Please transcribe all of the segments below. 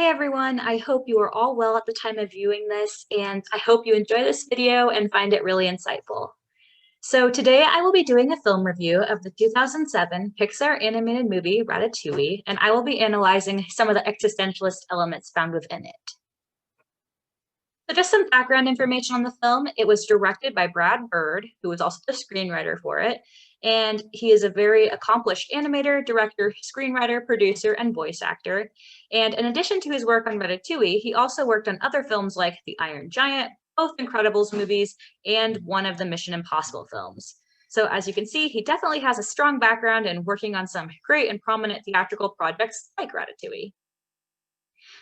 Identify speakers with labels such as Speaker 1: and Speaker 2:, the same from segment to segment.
Speaker 1: Hey everyone, I hope you are all well at the time of viewing this, and I hope you enjoy this video and find it really insightful. So today I will be doing a film review of the 2007 Pixar animated movie Ratatouille, and I will be analyzing some of the existentialist elements found within it. So just some background information on the film. It was directed by Brad Bird, who was also the screenwriter for it, and he is a very accomplished animator, director, screenwriter, producer, and voice actor. And in addition to his work on Ratatouille, he also worked on other films like The Iron Giant, both Incredibles movies, and one of the Mission Impossible films. So as you can see, he definitely has a strong background in working on some great and prominent theatrical projects like Ratatouille.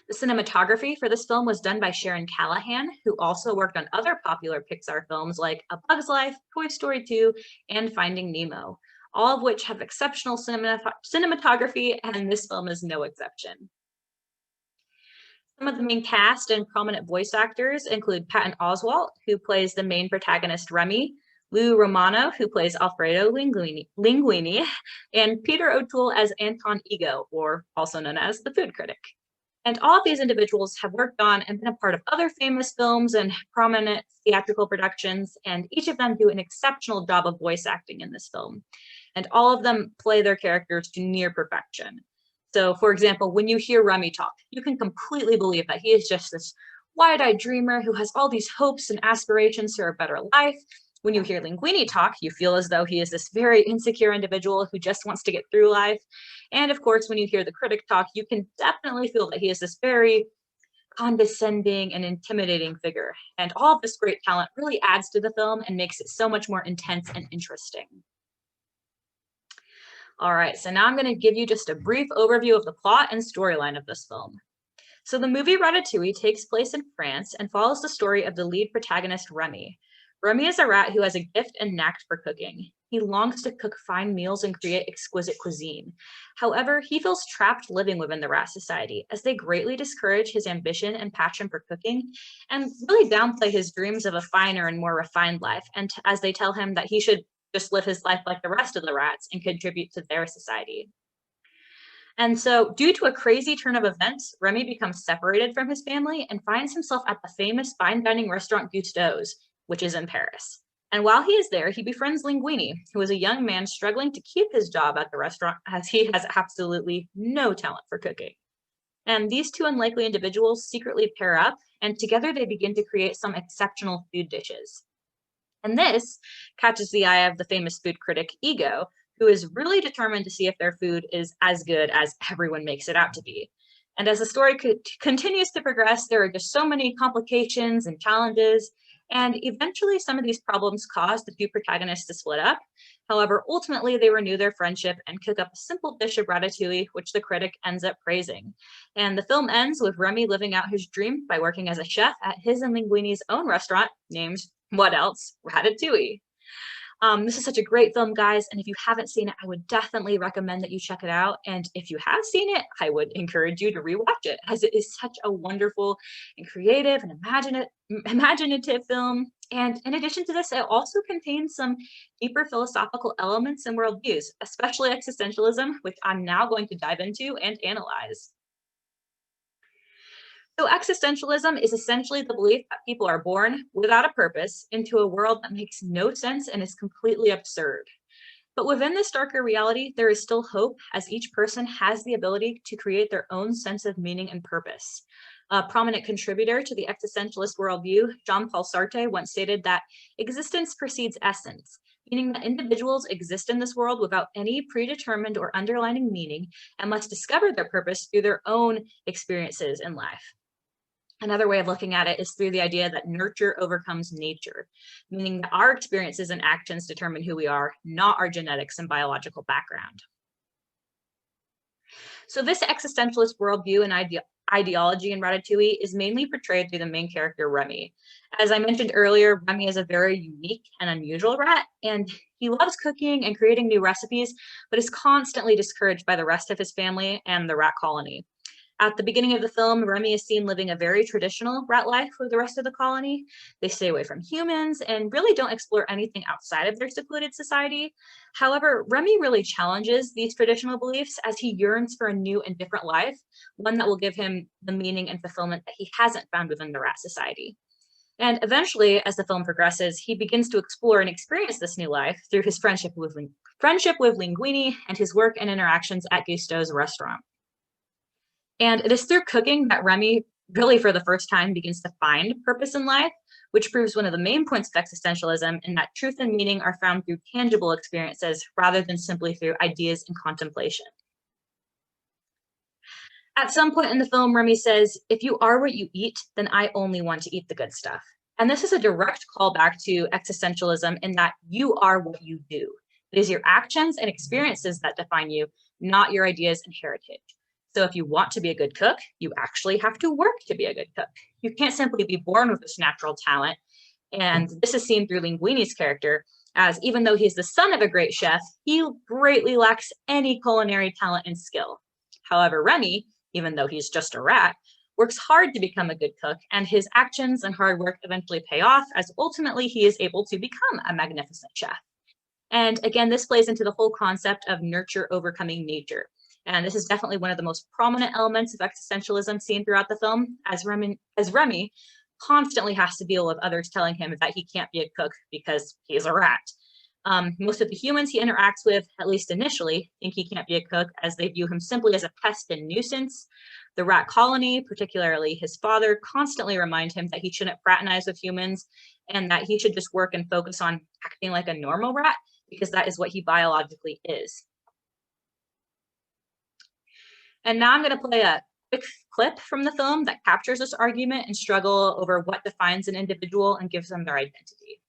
Speaker 1: The cinematography for this film was done by Sharon Callahan, who also worked on other popular Pixar films like A Bug's Life, Toy Story 2, and Finding Nemo, all of which have exceptional cinematography, and this film is no exception. Some of the main cast and prominent voice actors include Patton Oswalt, who plays the main protagonist Remy, Lou Romano, who plays Alfredo Linguini, and Peter O'Toole as Anton Ego, or also known as the food critic. And all of these individuals have worked on and been a part of other famous films and prominent theatrical productions, and each of them do an exceptional job of voice acting in this film. And all of them play their characters to near perfection. So, for example, when you hear Remy talk, you can completely believe that he is just this wide-eyed dreamer who has all these hopes and aspirations for a better life. When you hear Linguini talk, you feel as though he is this very insecure individual who just wants to get through life. And of course, when you hear the critic talk, you can definitely feel that he is this very condescending and intimidating figure. And all of this great talent really adds to the film and makes it so much more intense and interesting. All right, so now I'm going to give you just a brief overview of the plot and storyline of this film. So the movie Ratatouille takes place in France and follows the story of the lead protagonist, Remy. Remy is a rat who has a gift and knack for cooking. He longs to cook fine meals and create exquisite cuisine. However, he feels trapped living within the rat society, as they greatly discourage his ambition and passion for cooking and really downplay his dreams of a finer and more refined life, and as they tell him that he should just live his life like the rest of the rats and contribute to their society. And so, due to a crazy turn of events, Remy becomes separated from his family and finds himself at the famous fine dining restaurant Gusteau's, which is in Paris. And while he is there, he befriends Linguini, who is a young man struggling to keep his job at the restaurant as he has absolutely no talent for cooking. And these two unlikely individuals secretly pair up, and together they begin to create some exceptional food dishes. And this catches the eye of the famous food critic Ego, who is really determined to see if their food is as good as everyone makes it out to be. And as the story continues to progress, there are just so many complications and challenges, and eventually some of these problems cause the two protagonists to split up. However, ultimately they renew their friendship and cook up a simple dish of ratatouille, which the critic ends up praising. And the film ends with Remy living out his dream by working as a chef at his and Linguini's own restaurant named, what else? Ratatouille. This is such a great film, guys, and if you haven't seen it, I would definitely recommend that you check it out. And if you have seen it, I would encourage you to rewatch it, as it is such a wonderful and creative and imaginative film. And in addition to this, it also contains some deeper philosophical elements and worldviews, especially existentialism, which I'm now going to dive into and analyze. So existentialism is essentially the belief that people are born without a purpose into a world that makes no sense and is completely absurd. But within this darker reality, there is still hope, as each person has the ability to create their own sense of meaning and purpose. A prominent contributor to the existentialist worldview, Jean-Paul Sartre, once stated that existence precedes essence, meaning that individuals exist in this world without any predetermined or underlying meaning and must discover their purpose through their own experiences in life. Another way of looking at it is through the idea that nurture overcomes nature, meaning that our experiences and actions determine who we are, not our genetics and biological background. So this existentialist worldview and ideology in Ratatouille is mainly portrayed through the main character, Remy. As I mentioned earlier, Remy is a very unique and unusual rat, and he loves cooking and creating new recipes, but is constantly discouraged by the rest of his family and the rat colony. At the beginning of the film, Remy is seen living a very traditional rat life with the rest of the colony. They stay away from humans and really don't explore anything outside of their secluded society. However, Remy really challenges these traditional beliefs as he yearns for a new and different life, one that will give him the meaning and fulfillment that he hasn't found within the rat society. And eventually, as the film progresses, he begins to explore and experience this new life through his friendship with Linguini and his work and interactions at Gusteau's restaurant. And it is through cooking that Remy really for the first time begins to find purpose in life, which proves one of the main points of existentialism in that truth and meaning are found through tangible experiences rather than simply through ideas and contemplation. At some point in the film, Remy says, "If you are what you eat, then I only want to eat the good stuff." And this is a direct callback to existentialism in that you are what you do. It is your actions and experiences that define you, not your ideas and heritage. So if you want to be a good cook, you actually have to work to be a good cook. You can't simply be born with this natural talent. And this is seen through Linguini's character, as even though he's the son of a great chef, he greatly lacks any culinary talent and skill. However, Remy, even though he's just a rat, works hard to become a good cook, and his actions and hard work eventually pay off as ultimately he is able to become a magnificent chef. And again, this plays into the whole concept of nurture overcoming nature. And this is definitely one of the most prominent elements of existentialism seen throughout the film, as Remy constantly has to deal with others telling him that he can't be a cook because he's a rat. Most of the humans he interacts with, at least initially, think he can't be a cook as they view him simply as a pest and nuisance. The rat colony, particularly his father, constantly remind him that he shouldn't fraternize with humans and that he should just work and focus on acting like a normal rat because that is what he biologically is. And now I'm going to play a quick clip from the film that captures this argument and struggle over what defines an individual and gives them their identity.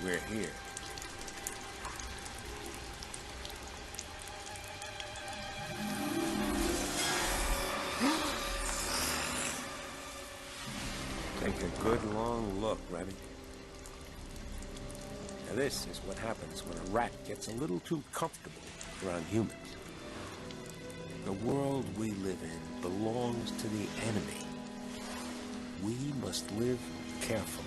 Speaker 2: We're here. Take a good long look, Remy. Now this is what happens when a rat gets a little too comfortable around humans. The world we live in belongs to the enemy. We must live carefully.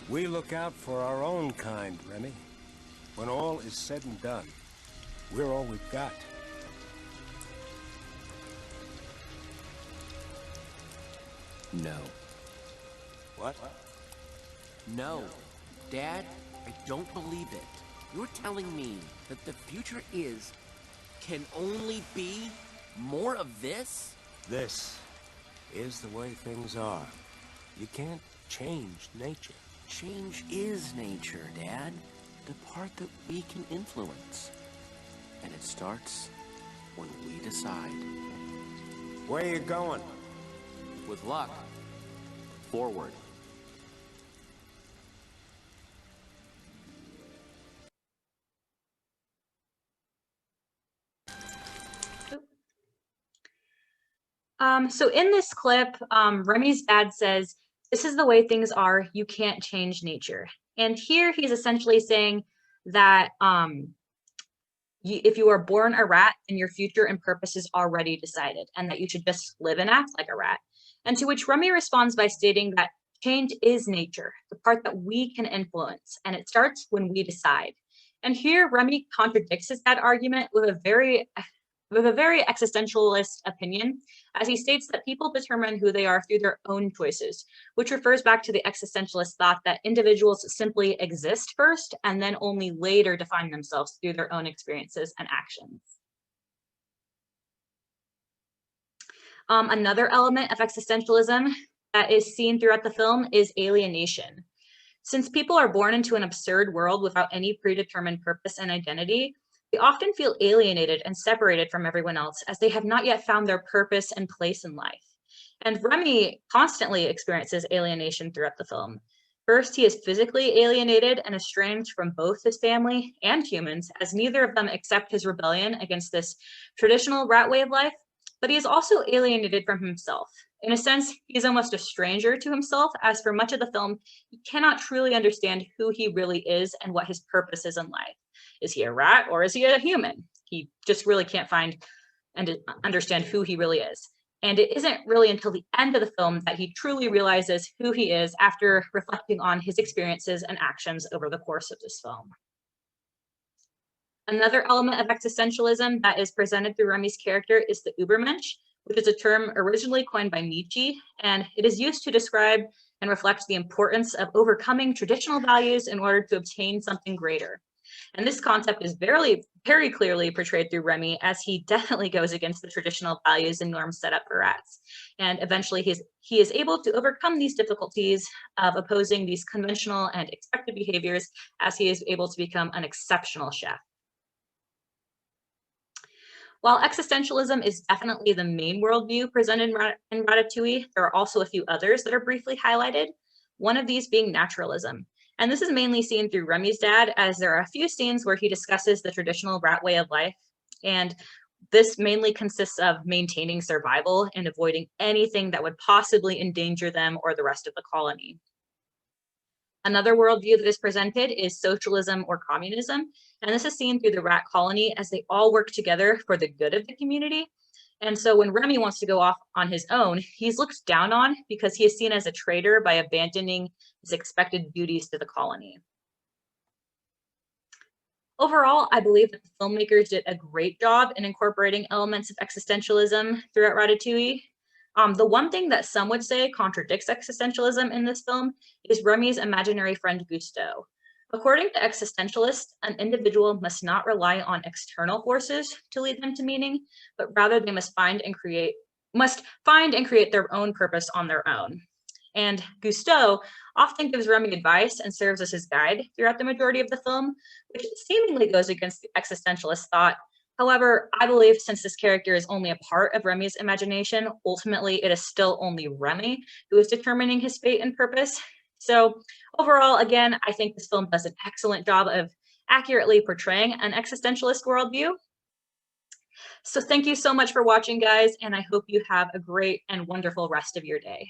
Speaker 2: We look out for our own kind, Remy. When all is said and done, we're all we've got.
Speaker 3: No.
Speaker 2: What?
Speaker 3: No. Dad, I don't believe it. You're telling me that the future can only be more of this?
Speaker 2: This is the way things are. You can't change nature.
Speaker 3: Change is nature, Dad. The part that we can influence. And it starts when we decide.
Speaker 2: Where are you going?
Speaker 3: With luck, forward.
Speaker 1: So in this clip, Remy's dad says, "This is the way things are. You can't change nature." And here he's essentially saying that if you are born a rat, then your future and purpose is already decided, and that you should just live and act like a rat. And to which Remy responds by stating that change is nature, the part that we can influence, and it starts when we decide. And here Remy contradicts his dad argument with a very existentialist opinion, as he states that people determine who they are through their own choices, which refers back to the existentialist thought that individuals simply exist first and then only later define themselves through their own experiences and actions. Another element of existentialism that is seen throughout the film is alienation. Since people are born into an absurd world without any predetermined purpose and identity, they often feel alienated and separated from everyone else as they have not yet found their purpose and place in life. And Remy constantly experiences alienation throughout the film. First, he is physically alienated and estranged from both his family and humans, as neither of them accept his rebellion against this traditional rat way of life, but he is also alienated from himself. In a sense, he's almost a stranger to himself, as for much of the film, he cannot truly understand who he really is and what his purpose is in life. Is he a rat or is he a human? He just really can't find and understand who he really is. And it isn't really until the end of the film that he truly realizes who he is after reflecting on his experiences and actions over the course of this film. Another element of existentialism that is presented through Remy's character is the Übermensch, which is a term originally coined by Nietzsche, and it is used to describe and reflect the importance of overcoming traditional values in order to obtain something greater. And this concept is very, very clearly portrayed through Remy, as he definitely goes against the traditional values and norms set up for rats. And eventually he is able to overcome these difficulties of opposing these conventional and expected behaviors, as he is able to become an exceptional chef. While existentialism is definitely the main worldview presented in Ratatouille, there are also a few others that are briefly highlighted, one of these being naturalism. And this is mainly seen through Remy's dad, as there are a few scenes where he discusses the traditional rat way of life. And this mainly consists of maintaining survival and avoiding anything that would possibly endanger them or the rest of the colony. Another worldview that is presented is socialism or communism, and this is seen through the rat colony as they all work together for the good of the community. And so when Remy wants to go off on his own, he's looked down on because he is seen as a traitor by abandoning his expected duties to the colony. Overall, I believe that the filmmakers did a great job in incorporating elements of existentialism throughout Ratatouille. The one thing that some would say contradicts existentialism in this film is Remy's imaginary friend Gusteau. According to existentialists, an individual must not rely on external forces to lead them to meaning, but rather they must find and create their own purpose on their own. And Gusteau often gives Remy advice and serves as his guide throughout the majority of the film, which seemingly goes against the existentialist thought. However, I believe since this character is only a part of Remy's imagination, ultimately it is still only Remy who is determining his fate and purpose. So overall, again, I think this film does an excellent job of accurately portraying an existentialist worldview. So thank you so much for watching, guys, and I hope you have a great and wonderful rest of your day.